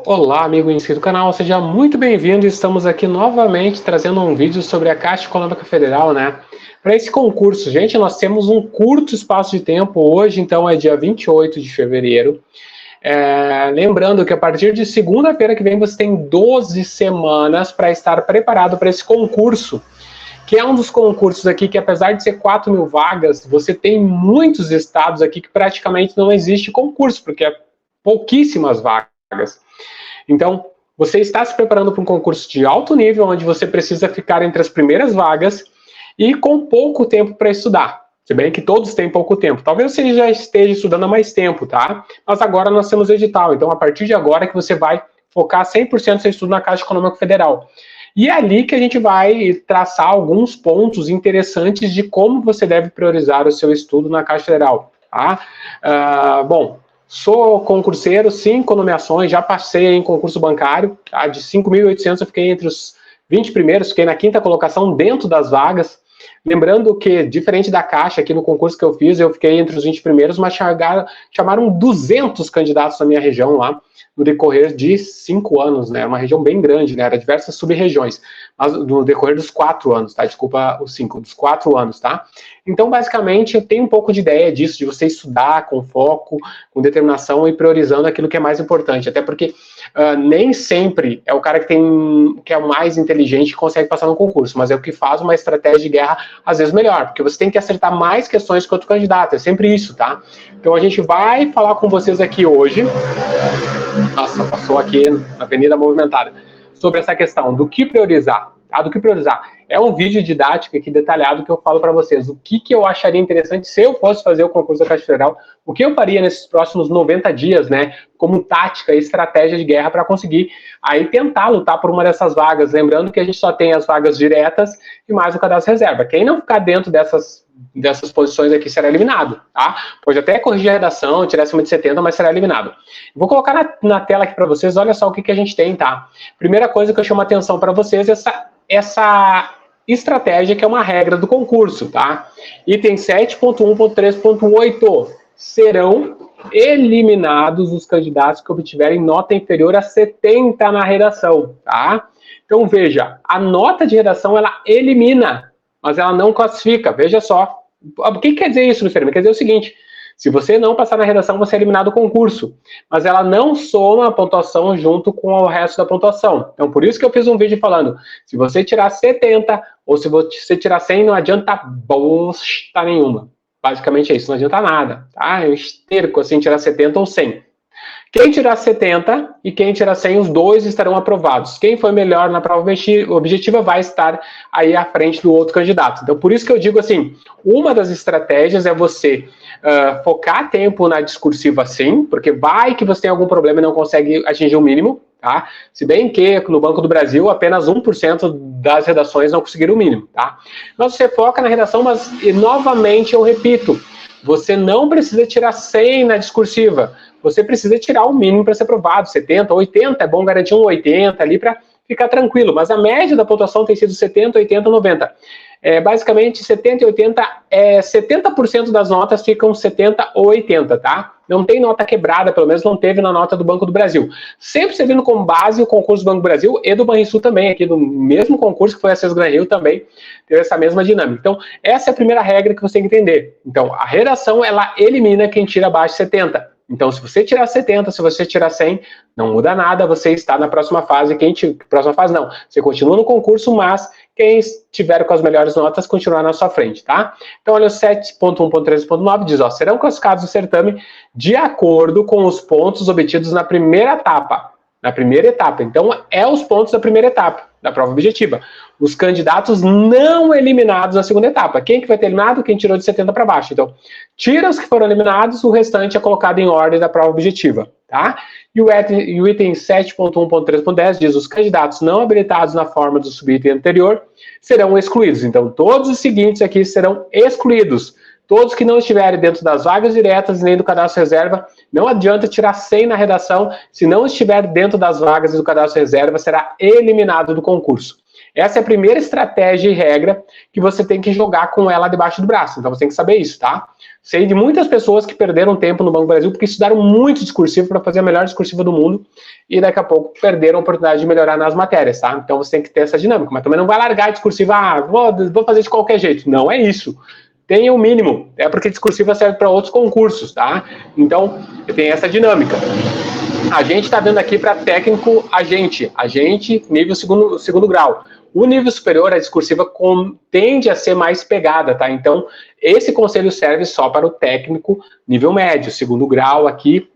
Olá, amigo inscrito do canal, seja muito bem-vindo. Estamos aqui novamente trazendo um vídeo sobre a Caixa Econômica Federal, né? Para esse concurso, gente, nós temos um curto espaço de tempo hoje, então é dia 28 de fevereiro. Lembrando que a partir de segunda-feira que vem você tem 12 semanas para estar preparado para esse concurso, que é um dos concursos aqui que, apesar de ser 4 mil vagas, você tem muitos estados aqui que praticamente não existe concurso, porque é pouquíssimas vagas. Então, você está se preparando para um concurso de alto nível, onde você precisa ficar entre as primeiras vagas e com pouco tempo para estudar. Se bem que todos têm pouco tempo. Talvez você já esteja estudando há mais tempo, tá? Mas agora nós temos edital. Então, a partir de agora que você vai focar 100% do seu estudo na Caixa Econômica Federal. E é ali que a gente vai traçar alguns pontos interessantes de como você deve priorizar o seu estudo na Caixa Federal, tá? Bom, sou concurseiro, 5 nomeações, já passei em concurso bancário, tá? De 5.800 eu fiquei entre os 20 primeiros, fiquei na 5ª colocação dentro das vagas. Lembrando que, diferente da Caixa, aqui no concurso que eu fiz, eu fiquei entre os 20 primeiros, mas chamaram 200 candidatos na minha região lá, no decorrer de 5 anos, né? Uma região bem grande, né? Era diversas sub-regiões, mas no decorrer dos 4 anos, tá? Desculpa os 5, dos 4 anos, tá? Então, basicamente, eu tenho um pouco de ideia disso, de você estudar com foco, com determinação e priorizando aquilo que é mais importante, até porque nem sempre é o cara que é o mais inteligente que consegue passar no concurso, mas é o que faz uma estratégia de guerra, às vezes, melhor, porque você tem que acertar mais questões que outro candidato, é sempre isso, tá? Então, a gente vai falar com vocês aqui hoje. Nossa, passou aqui na Avenida Movimentada, sobre essa questão do que priorizar, tá? Do que priorizar. É um vídeo didático aqui detalhado que eu falo para vocês o que eu acharia interessante se eu fosse fazer o concurso da Caixa Federal, o que eu faria nesses próximos 90 dias, né, como tática e estratégia de guerra para conseguir aí tentar lutar por uma dessas vagas. Lembrando que a gente só tem as vagas diretas e mais o cadastro reserva. Quem não ficar dentro dessas posições aqui será eliminado, tá? Pode até corrigir a redação, tirar acima de 70, mas será eliminado. Vou colocar na tela aqui para vocês, olha só o que a gente tem, tá? Primeira coisa que eu chamo a atenção para vocês é essa estratégia que é uma regra do concurso, tá? Item 7.1.3.8, serão eliminados os candidatos que obtiverem nota inferior a 70 na redação, tá? Então, veja, a nota de redação, ela elimina, mas ela não classifica, veja só. O que quer dizer isso, Luciano? Quer dizer o seguinte, se você não passar na redação, você é eliminado do concurso, mas ela não soma a pontuação junto com o resto da pontuação. Então, por isso que eu fiz um vídeo falando, se você tirar 70 ou se você tirar 100, não adianta bosta nenhuma. Basicamente é isso, não adianta nada, tá? É um esterco, assim, tirar 70 ou 100. Quem tirar 70 e quem tirar 100, os dois estarão aprovados. Quem foi melhor na prova objetiva vai estar aí à frente do outro candidato. Então, por isso que eu digo assim, uma das estratégias é você focar tempo na discursiva sim, porque vai que você tem algum problema e não consegue atingir o mínimo, tá? Se bem que no Banco do Brasil apenas 1% das redações não conseguiram o mínimo, tá? Mas você foca na redação, mas novamente eu repito, você não precisa tirar 100 na discursiva, você precisa tirar o mínimo para ser aprovado, 70, 80, é bom garantir um 80 ali para ficar tranquilo, mas a média da pontuação tem sido 70, 80, 90. Basicamente, 70 e 80, 70% das notas ficam 70 ou 80, tá? Não tem nota quebrada, pelo menos não teve na nota do Banco do Brasil. Sempre servindo como base o concurso do Banco do Brasil e do Banrisul também, aqui do mesmo concurso que foi a Sesgran Rio também, teve essa mesma dinâmica. Então, essa é a primeira regra que você tem que entender. Então, a redação, ela elimina quem tira abaixo de 70. Então, se você tirar 70, se você tirar 100, não muda nada, você está na próxima fase. Próxima fase não, você continua no concurso, mas quem estiver com as melhores notas continuará na sua frente, tá? Então, olha o 7.1.13.9 diz, ó, serão classificados no certame de acordo com os pontos obtidos na primeira etapa. Na primeira etapa. Então, os pontos da primeira etapa, da prova objetiva. Os candidatos não eliminados na segunda etapa. Quem que vai ter eliminado? Quem tirou de 70 para baixo. Então, tira os que foram eliminados, o restante é colocado em ordem da prova objetiva, tá? E o item 7.1.3.10 diz, os candidatos não habilitados na forma do subitem anterior serão excluídos. Então, todos os seguintes aqui serão excluídos. Todos que não estiverem dentro das vagas diretas nem do cadastro reserva, não adianta tirar 100 na redação, se não estiver dentro das vagas e do cadastro reserva, será eliminado do concurso. Essa é a primeira estratégia e regra que você tem que jogar com ela debaixo do braço. Então você tem que saber isso, tá? Sei de muitas pessoas que perderam tempo no Banco do Brasil porque estudaram muito discursivo para fazer a melhor discursiva do mundo e daqui a pouco perderam a oportunidade de melhorar nas matérias, tá? Então você tem que ter essa dinâmica, mas também não vai largar a discursiva, vou fazer de qualquer jeito. Não é isso. Tenha o mínimo, é porque discursiva serve para outros concursos, tá? Então, tem essa dinâmica. A gente está vendo aqui para técnico agente, nível segundo grau. O nível superior, a discursiva tende a ser mais pegada, tá? Então, esse conselho serve só para o técnico nível médio, segundo grau aqui,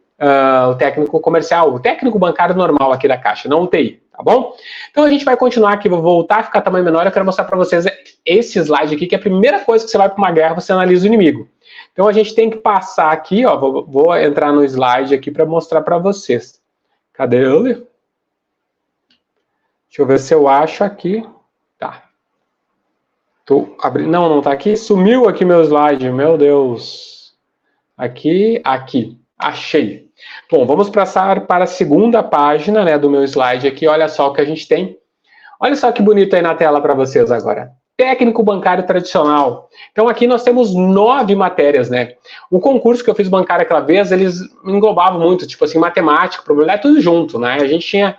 o técnico comercial, o técnico bancário normal aqui da Caixa, não o TI, tá bom? Então, a gente vai continuar aqui, vou voltar a ficar tamanho menor, eu quero mostrar para vocês esse slide aqui, que é a primeira coisa que você vai para uma guerra, você analisa o inimigo. Então, a gente tem que passar aqui, ó, vou entrar no slide aqui para mostrar para vocês. Cadê ele? Deixa eu ver se eu acho aqui. Tá. Tô abrindo. Não tá aqui. Sumiu aqui meu slide. Meu Deus. Aqui. Achei. Bom, vamos passar para a segunda página, né, do meu slide aqui. Olha só o que a gente tem. Olha só que bonito aí na tela para vocês agora. Técnico bancário tradicional. Então aqui nós temos 9 matérias, né? O concurso que eu fiz bancário aquela vez, eles englobavam muito, tipo assim, matemática, probabilidade, tudo junto, né? A gente tinha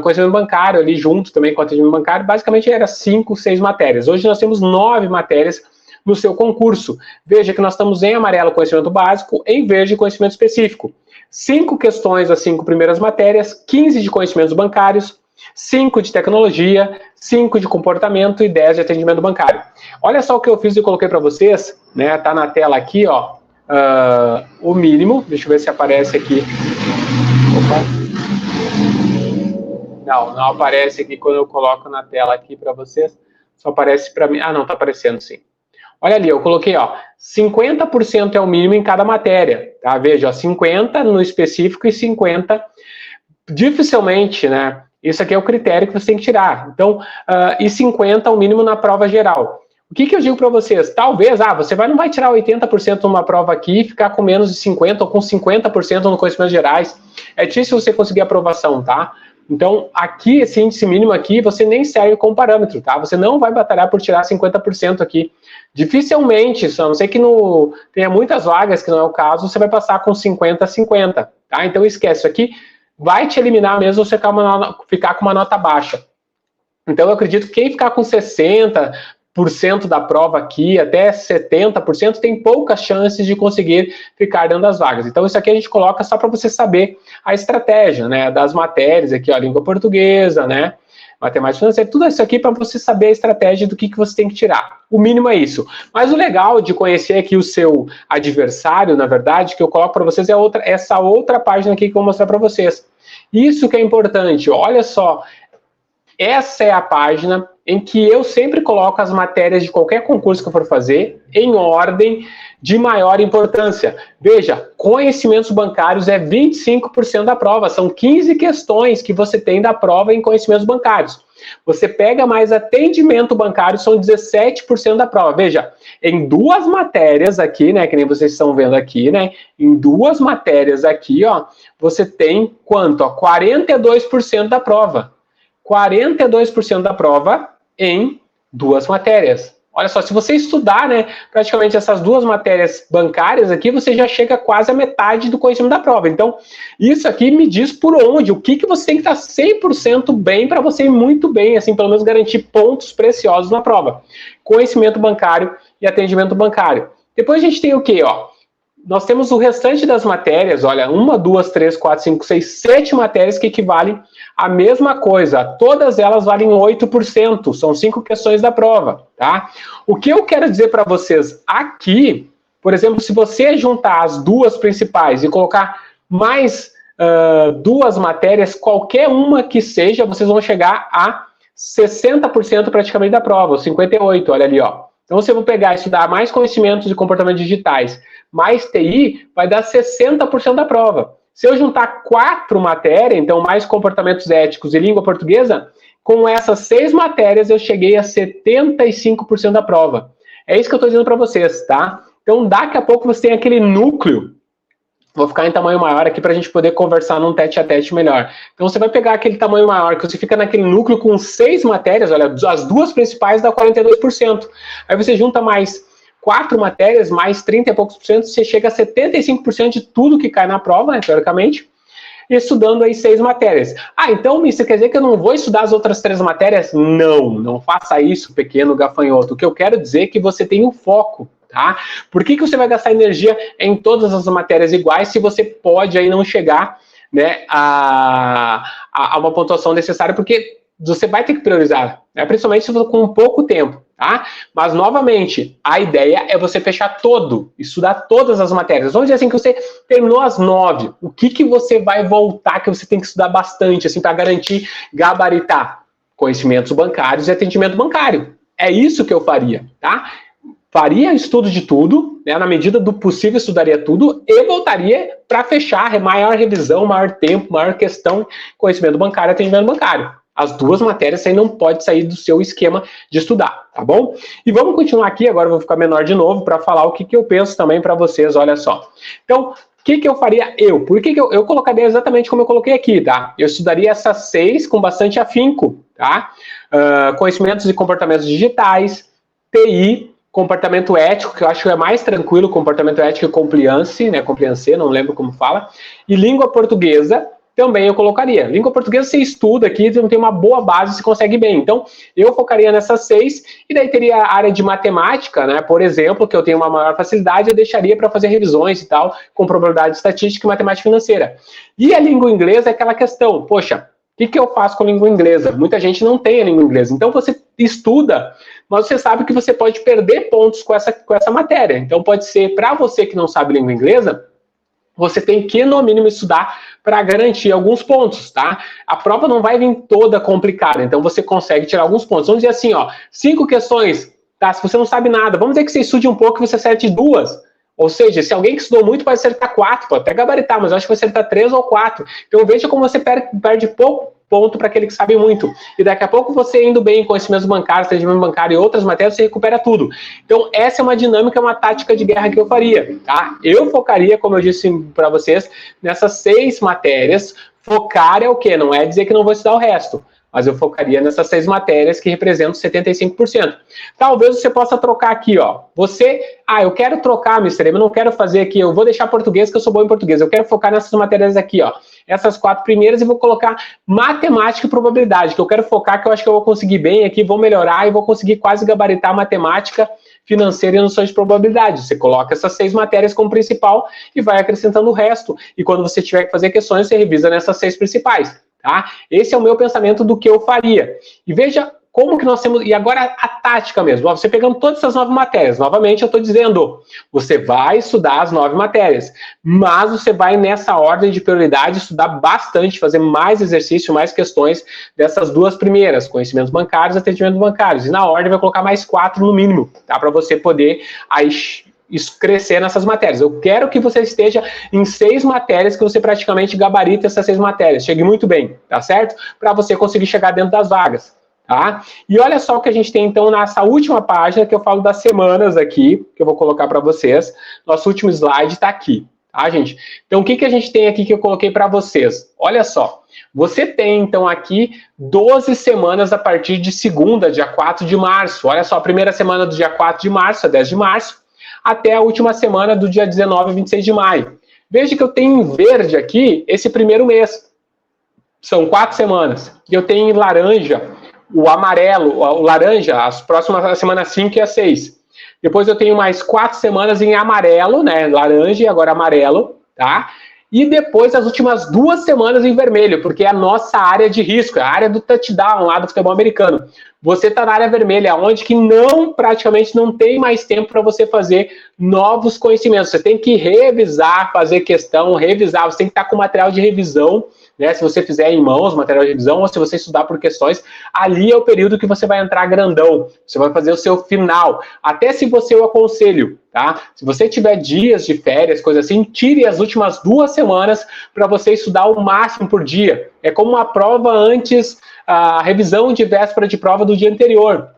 conhecimento bancário ali junto também com atendimento bancário, basicamente era 5, 6 matérias. Hoje nós temos 9 matérias no seu concurso. Veja que nós estamos em amarelo conhecimento básico, em verde conhecimento específico. 5 questões das 5 primeiras matérias, 15 de conhecimentos bancários, 5 de tecnologia, 5 de comportamento e 10 de atendimento bancário. Olha só o que eu fiz e coloquei para vocês, né? Tá na tela aqui, ó, o mínimo. Deixa eu ver se aparece aqui. Opa. Não aparece aqui quando eu coloco na tela aqui para vocês. Só aparece para mim. Ah, não, tá aparecendo sim. Olha ali, eu coloquei, ó, 50% é o mínimo em cada matéria, tá? Veja, ó, 50 no específico e 50 dificilmente, né? Isso aqui é o critério que você tem que tirar. Então, e 50 é o mínimo na prova geral. O que eu digo para vocês? Talvez, você não vai tirar 80% numa prova aqui e ficar com menos de 50% ou com 50% no conhecimentos gerais. É difícil você conseguir aprovação, tá? Então, aqui, esse índice mínimo aqui, você nem serve como parâmetro, tá? Você não vai batalhar por tirar 50% aqui. Dificilmente, a não ser que tenha muitas vagas, que não é o caso, você vai passar com 50 a 50, tá? Então, esquece isso aqui. Vai te eliminar mesmo você ficar com uma nota baixa. Então, eu acredito que quem ficar com 60% da prova aqui, até 70%, tem poucas chances de conseguir ficar dentro das vagas. Então, isso aqui a gente coloca só para você saber a estratégia, né, das matérias aqui, ó, língua portuguesa, né, matemática financeira, tudo isso aqui para você saber a estratégia do que você tem que tirar. O mínimo é isso. Mas o legal de conhecer aqui o seu adversário, na verdade, que eu coloco para vocês é essa outra página aqui que eu vou mostrar para vocês. Isso que é importante, olha só, essa é a página em que eu sempre coloco as matérias de qualquer concurso que eu for fazer em ordem de maior importância. Veja, conhecimentos bancários é 25% da prova, são 15 questões que você tem da prova em conhecimentos bancários. Você pega mais atendimento bancário, são 17% da prova. Veja, em 2 matérias aqui, né, que nem vocês estão vendo aqui, né, em 2 matérias aqui, ó, você tem quanto? Ó, 42% da prova. 42% da prova em 2 matérias. Olha só, se você estudar, né, praticamente essas 2 matérias bancárias aqui, você já chega quase a metade do conhecimento da prova. Então, isso aqui me diz por onde, o que você tem que estar 100% bem para você ir muito bem, assim, pelo menos garantir pontos preciosos na prova. Conhecimento bancário e atendimento bancário. Depois a gente tem o quê, ó? Nós temos o restante das matérias, olha, 1, 2, 3, 4, 5, 6, 7 matérias que equivalem à mesma coisa. Todas elas valem 8%, são 5 questões da prova, tá? O que eu quero dizer para vocês aqui, por exemplo, se você juntar as 2 principais e colocar mais 2 matérias, qualquer uma que seja, vocês vão chegar a 60% praticamente da prova, 58%, olha ali, ó. Então, se eu vou pegar e estudar mais conhecimentos de comportamento digitais, mais TI, vai dar 60% da prova. Se eu juntar 4 matérias, então mais comportamentos éticos e língua portuguesa, com essas 6 matérias eu cheguei a 75% da prova. É isso que eu estou dizendo para vocês, tá? Então, daqui a pouco você tem aquele núcleo Vou ficar em tamanho maior aqui para a gente poder conversar num tete-a-tete melhor. Então, você vai pegar aquele tamanho maior, que você fica naquele núcleo com 6 matérias, olha, as duas principais dá 42%. Aí você junta mais 4 matérias, mais 30 e poucos por cento, você chega a 75% de tudo que cai na prova, né, teoricamente, estudando aí 6 matérias. Ah, então, isso quer dizer que eu não vou estudar as outras 3 matérias? Não, não faça isso, pequeno gafanhoto. O que eu quero dizer é que você tem um foco. Tá? Por que você vai gastar energia em todas as matérias iguais se você pode aí não chegar, né, a uma pontuação necessária? Porque você vai ter que priorizar, né? Principalmente se for com pouco tempo. Tá? Mas, novamente, a ideia é você fechar estudar todas as matérias. Vamos dizer assim que você terminou as 9. O que você vai voltar que você tem que estudar bastante, assim, para garantir gabaritar? Conhecimentos bancários e atendimento bancário. É isso que eu faria, tá? Faria estudo de tudo, né, na medida do possível estudaria tudo e voltaria para fechar maior revisão, maior tempo, maior questão, conhecimento bancário e atendimento bancário. As duas matérias aí não pode sair do seu esquema de estudar, tá bom? E vamos continuar aqui, agora eu vou ficar menor de novo para falar o que eu penso também para vocês, olha só. Então, o que eu faria eu? Por que eu colocaria exatamente como eu coloquei aqui, tá? Eu estudaria essas 6 com bastante afinco, tá? Conhecimentos e comportamentos digitais, TI, comportamento ético, que eu acho que é mais tranquilo, comportamento ético e compliance, né, compliance, não lembro como fala, e língua portuguesa, também eu colocaria. Língua portuguesa você estuda aqui, você tem uma boa base, você consegue bem. Então, eu focaria nessas 6, e daí teria a área de matemática, né, por exemplo, que eu tenho uma maior facilidade, eu deixaria para fazer revisões e tal, com probabilidade estatística e matemática financeira. E a língua inglesa é aquela questão, poxa, o que eu faço com a língua inglesa? Muita gente não tem a língua inglesa. Então, você estuda, mas você sabe que você pode perder pontos com essa matéria. Então, pode ser, para você que não sabe língua inglesa, você tem que, no mínimo, estudar para garantir alguns pontos, tá? A prova não vai vir toda complicada, então você consegue tirar alguns pontos. Vamos dizer assim, ó, 5 questões, tá? Se você não sabe nada, vamos dizer que você estude um pouco e você acerte 2. Ou seja, se alguém que estudou muito pode acertar 4, pode até gabaritar, mas eu acho que vai acertar 3 ou 4. Então veja como você perde pouco ponto para aquele que sabe muito. E daqui a pouco você indo bem em conhecimentos bancários, atendimento bancário e outras matérias, você recupera tudo. Então essa é uma dinâmica, uma tática de guerra que eu faria, tá? Eu focaria, como eu disse para vocês, nessas 6 matérias. Focar é o quê? Não é dizer que não vou estudar o resto, mas eu focaria nessas 6 matérias que representam 75%. Talvez você possa trocar aqui, ó. Eu quero trocar, Mr. M, eu não quero fazer aqui, eu vou deixar português, que eu sou bom em português, eu quero focar nessas matérias aqui, ó. Essas 4 primeiras e vou colocar matemática e probabilidade, que eu quero focar, que eu acho que eu vou conseguir bem aqui, vou melhorar e vou conseguir quase gabaritar matemática, financeira e noções de probabilidade. Você coloca essas 6 matérias como principal e vai acrescentando o resto. E quando você tiver que fazer questões, você revisa nessas 6 principais. Tá? Esse é o meu pensamento do que eu faria. E veja como que nós temos... E agora a tática mesmo. Você pegando todas essas 9 matérias. Novamente eu estou dizendo, você vai estudar as 9 matérias. Mas você vai nessa ordem de prioridade estudar bastante, fazer mais exercício, mais questões dessas 2 primeiras. Conhecimentos bancários e atendimento bancários. E na ordem vai colocar mais 4 no mínimo. Tá? Para você poder... crescer nessas matérias. Eu quero que você esteja em 6 matérias, que você praticamente gabarita essas 6 matérias. Chegue muito bem, tá certo? Para você conseguir chegar dentro das vagas, tá? E olha só o que a gente tem, então, nessa última página, que eu falo das semanas aqui, que eu vou colocar para vocês. Nosso último slide está aqui, tá, gente? Então, o que a gente tem aqui que eu coloquei para vocês? Olha só. Você tem, então, aqui 12 semanas a partir de segunda, dia 4 de março. Olha só, a primeira semana do dia 4 de março a 10 de março, até a última semana do dia 19 a 26 de maio. Veja que eu tenho em verde aqui esse primeiro mês. São 4 semanas. E eu tenho em laranja o amarelo, o laranja, as próximas semanas 5 e a 6. Depois eu tenho mais 4 semanas em amarelo, né? Laranja e agora amarelo, tá? E depois as últimas 2 semanas em vermelho, porque é a nossa área de risco, é a área do touchdown lá do futebol americano. Você está na área vermelha, onde que praticamente não tem mais tempo para você fazer novos conhecimentos. Você tem que revisar, fazer questão, revisar, você tem que estar com material de revisão, né? Se você fizer em mãos, material de revisão, ou se você estudar por questões, ali é o período que você vai entrar grandão. Você vai fazer o seu final. Até se você eu aconselho, tá? Se você tiver dias de férias, coisa assim, tire as últimas 2 semanas para você estudar o máximo por dia. É como uma prova antes, a revisão de véspera de prova do dia anterior.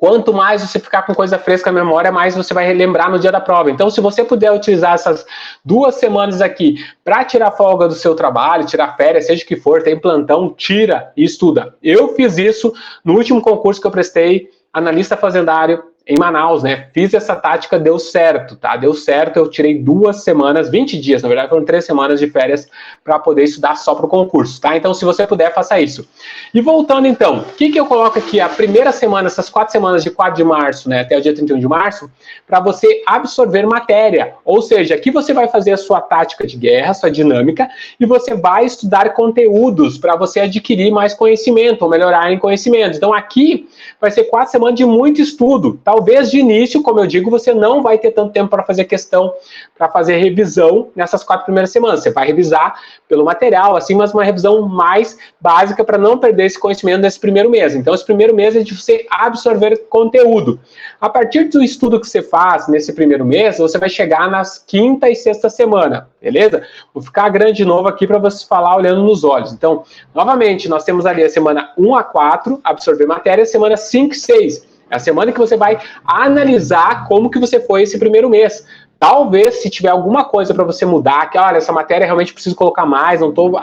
Quanto mais você ficar com coisa fresca na memória, mais você vai relembrar no dia da prova. Então, se você puder utilizar essas 2 semanas aqui para tirar folga do seu trabalho, tirar férias, seja o que for, tem plantão, tira e estuda. Eu fiz isso no último concurso que eu prestei, analista fazendário, em Manaus, né? Fiz essa tática, deu certo, tá? Deu certo, eu tirei 2 semanas, 20 dias, na verdade foram 3 semanas de férias para poder estudar só para o concurso, tá? Então, se você puder, faça isso. E voltando então, o que eu coloco aqui? A primeira semana, essas 4 semanas de 4 de março, né, até o dia 31 de março, para você absorver matéria. Ou seja, aqui você vai fazer a sua tática de guerra, sua dinâmica, e você vai estudar conteúdos para você adquirir mais conhecimento, ou melhorar em conhecimento. Então, aqui vai ser 4 semanas de muito estudo. Talvez de início, como eu digo, você não vai ter tanto tempo para fazer questão, para fazer revisão nessas 4 primeiras semanas. Você vai revisar pelo material, assim, mas uma revisão mais básica para não perder esse conhecimento nesse primeiro mês. Então, esse primeiro mês é de você absorver conteúdo. A partir do estudo que você faz nesse primeiro mês, você vai chegar nas quinta e sexta semana, beleza? Vou ficar grande de novo aqui para você falar olhando nos olhos. Então, novamente, nós temos ali a semana 1 a 4, absorver matéria, semana 5 e 6. É a semana que você vai analisar como que você foi esse primeiro mês. Talvez, se tiver alguma coisa para você mudar, que olha, essa matéria realmente preciso colocar mais, não estou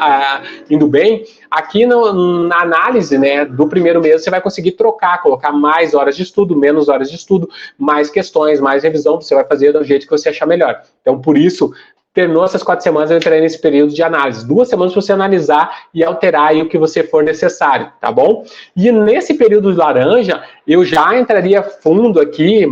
indo bem, aqui na análise, né, do primeiro mês você vai conseguir trocar, colocar mais horas de estudo, menos horas de estudo, mais questões, mais revisão, você vai fazer do jeito que você achar melhor. Então, por isso, terminou essas 4 semanas, eu entrei nesse período de análise. 2 semanas para você analisar e alterar aí o que você for necessário, tá bom? E nesse período de laranja, eu já entraria fundo aqui,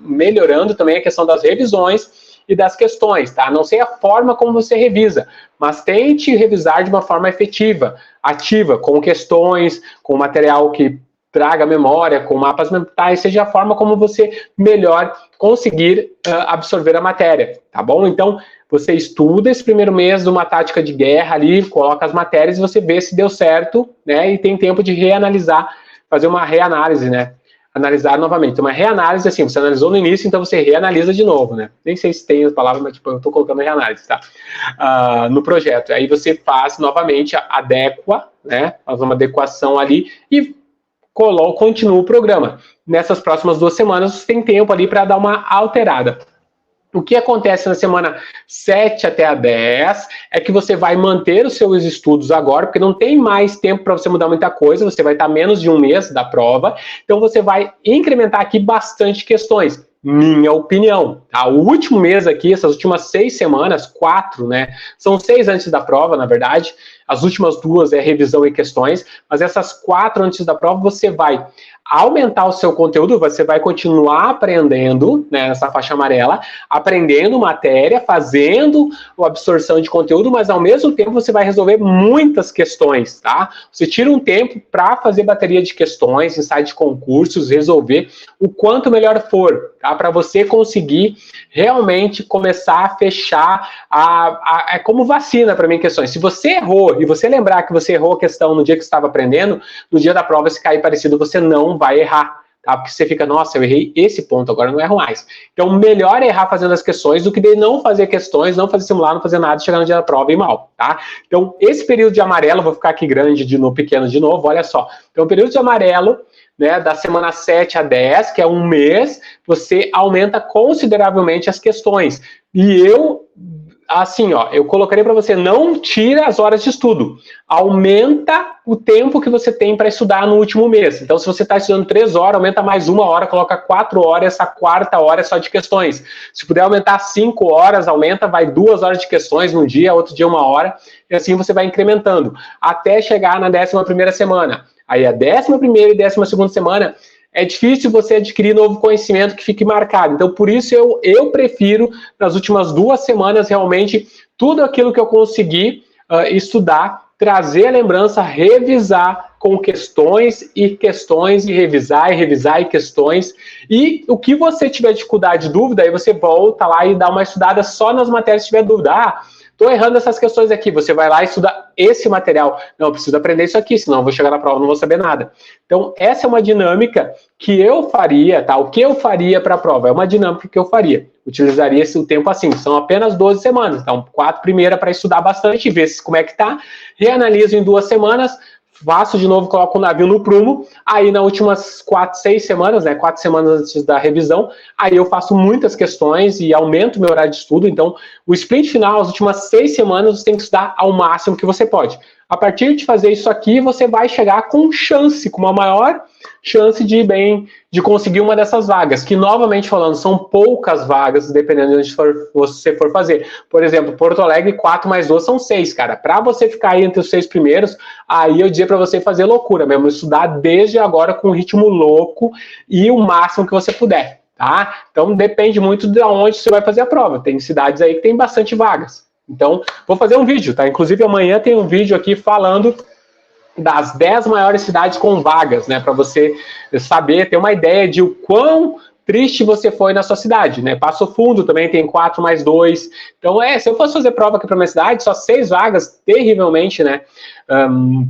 melhorando também a questão das revisões e das questões, tá? Não sei a forma como você revisa, mas tente revisar de uma forma efetiva, ativa, com questões, com material que traga memória, com mapas mentais, seja a forma como você melhor conseguir absorver a matéria, tá bom? Então, você estuda esse primeiro mês de uma tática de guerra ali, coloca as matérias e você vê se deu certo, né? E tem tempo de reanalisar, fazer uma reanálise, né? Analisar novamente. Uma reanálise, assim, você analisou no início, então você reanalisa de novo, né? Nem sei se tem a palavra, mas tipo, eu tô colocando reanálise, tá? No projeto. Aí você faz novamente, adequa, né? Faz uma adequação ali e continua o programa. Nessas próximas 2 semanas, você tem tempo ali para dar uma alterada. O que acontece na semana 7 até a 10 é que você vai manter os seus estudos agora, porque não tem mais tempo para você mudar muita coisa, você vai estar menos de 1 mês da prova, então você vai incrementar aqui bastante questões. Minha opinião, tá? O último mês aqui, essas últimas 6 semanas, 4, né? São 6 antes da prova, na verdade. As últimas 2 é revisão e questões, mas essas 4 antes da prova você vai aumentar o seu conteúdo, você vai continuar aprendendo, né, nessa faixa amarela, aprendendo matéria, fazendo a absorção de conteúdo, mas ao mesmo tempo você vai resolver muitas questões, tá? Você tira um tempo para fazer bateria de questões, ensaio de concursos, resolver o quanto melhor for, tá? Para você conseguir realmente começar a fechar é como vacina para mim questões. Se você errou e você lembrar que você errou a questão no dia que você estava aprendendo, no dia da prova, se cair parecido, você não vai errar, tá? Porque você fica, nossa, eu errei esse ponto, agora não erro mais. Então, melhor errar fazendo as questões do que de não fazer questões, não fazer simulado, não fazer nada, chegar no dia da prova e ir mal, tá? Então, esse período de amarelo, vou ficar aqui grande de novo, pequeno de novo, olha só. Então, o período de amarelo, né, da semana 7 a 10, que é 1 mês, você aumenta consideravelmente as questões. E assim, ó, eu colocaria para você, não tira as horas de estudo, aumenta o tempo que você tem para estudar no último mês. Então, se você está estudando 3 horas, aumenta mais 1 hora, coloca 4 horas, essa 4ª hora é só de questões. Se puder aumentar 5 horas, aumenta, vai 2 horas de questões num dia, outro dia 1 hora, e assim você vai incrementando, até chegar na 11ª semana. Aí a 11ª e 12ª semana, é difícil você adquirir novo conhecimento que fique marcado. Então, por isso, eu prefiro, nas últimas 2 semanas, realmente, tudo aquilo que eu consegui estudar, trazer a lembrança, revisar com questões, e revisar e questões. E o que você tiver dificuldade, dúvida, aí você volta lá e dá uma estudada só nas matérias que tiver dúvida. Estou errando essas questões aqui, você vai lá e estuda esse material. Não, eu preciso aprender isso aqui, senão eu vou chegar na prova e não vou saber nada. Então, essa é uma dinâmica que eu faria, tá? O que eu faria para a prova? É uma dinâmica que eu faria. Utilizaria esse tempo assim, são apenas 12 semanas. Então, 4 primeiras para estudar bastante, ver como é que tá. Reanaliso em 2 semanas, faço de novo, coloco o navio no prumo, aí nas últimas 4, 6 semanas, né, 4 semanas antes da revisão, aí eu faço muitas questões e aumento meu horário de estudo. Então, o sprint final, as últimas 6 semanas, você tem que estudar ao máximo que você pode. A partir de fazer isso aqui, você vai chegar com chance, com uma maior chance de conseguir uma dessas vagas, que, novamente falando, são poucas vagas, dependendo de onde você for fazer. Por exemplo, Porto Alegre, 4 mais 2 são 6, cara. Para você ficar aí entre os 6 primeiros, aí eu dizia para você fazer loucura mesmo, estudar desde agora com um ritmo louco e o máximo que você puder, tá? Então, depende muito de onde você vai fazer a prova. Tem cidades aí que tem bastante vagas. Então, vou fazer um vídeo, tá? Inclusive, amanhã tem um vídeo aqui falando das 10 maiores cidades com vagas, né? Para você saber, ter uma ideia de o quão triste você foi na sua cidade, né? Passo Fundo também tem 4 mais 2. Então, se eu fosse fazer prova aqui para minha cidade, só 6 vagas, terrivelmente, né?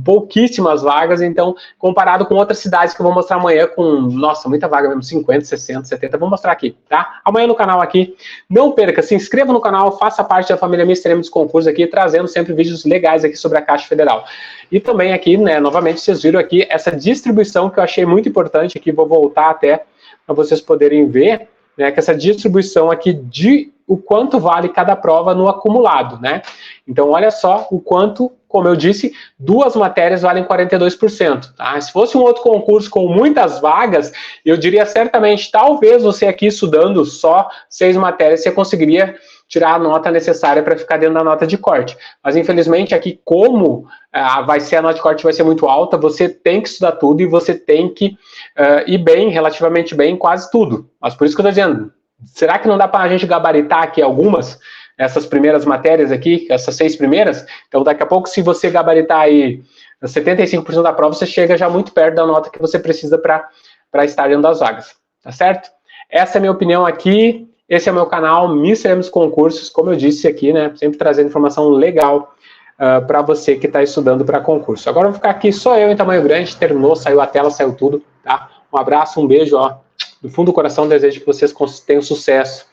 Pouquíssimas vagas. Então, comparado com outras cidades que eu vou mostrar amanhã com, nossa, muita vaga mesmo, 50, 60, 70, vou mostrar aqui, tá? Amanhã no canal aqui. Não perca, se inscreva no canal, faça parte da família Mr. M dos concursos aqui, trazendo sempre vídeos legais aqui sobre a Caixa Federal. E também aqui, né, novamente, vocês viram aqui essa distribuição que eu achei muito importante aqui, vou voltar até para vocês poderem ver, né, que essa distribuição aqui de o quanto vale cada prova no acumulado, né? Então, olha só o quanto, como eu disse, 2 matérias valem 42%, tá? Se fosse um outro concurso com muitas vagas, eu diria certamente, talvez você aqui estudando só 6 matérias, você conseguiria tirar a nota necessária para ficar dentro da nota de corte. Mas, infelizmente, aqui, como a nota de corte vai ser muito alta, você tem que estudar tudo e você tem que ir bem, relativamente bem, em quase tudo. Mas por isso que eu estou dizendo, será que não dá para a gente gabaritar aqui algumas, essas primeiras matérias aqui, essas 6 primeiras? Então, daqui a pouco, se você gabaritar aí 75% da prova, você chega já muito perto da nota que você precisa para estar dentro das vagas, tá certo? Essa é a minha opinião aqui. Esse é o meu canal, Mr. M dos Concursos, como eu disse aqui, né? Sempre trazendo informação legal para você que está estudando para concurso. Agora eu vou ficar aqui só eu em tamanho grande, terminou, saiu a tela, saiu tudo, tá? Um abraço, um beijo, ó. Do fundo do coração, desejo que vocês tenham sucesso,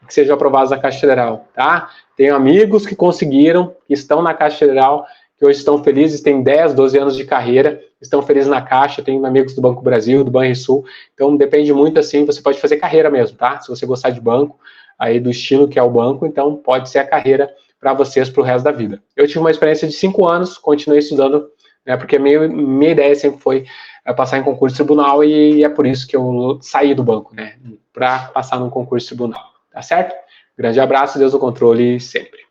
que sejam aprovados na Caixa Federal, tá? Tenho amigos que conseguiram, que estão na Caixa Federal, que hoje estão felizes, têm 10, 12 anos de carreira, estão felizes na Caixa, tenho amigos do Banco Brasil, do Banrisul, então depende muito, assim, você pode fazer carreira mesmo, tá? Se você gostar de banco, aí do estilo que é o banco, então pode ser a carreira para vocês para o resto da vida. Eu tive uma experiência de 5 anos, continuei estudando, né, porque minha ideia sempre foi passar em concurso de tribunal e é por isso que eu saí do banco, né, para passar num concurso de tribunal, tá certo? Grande abraço, Deus no controle sempre.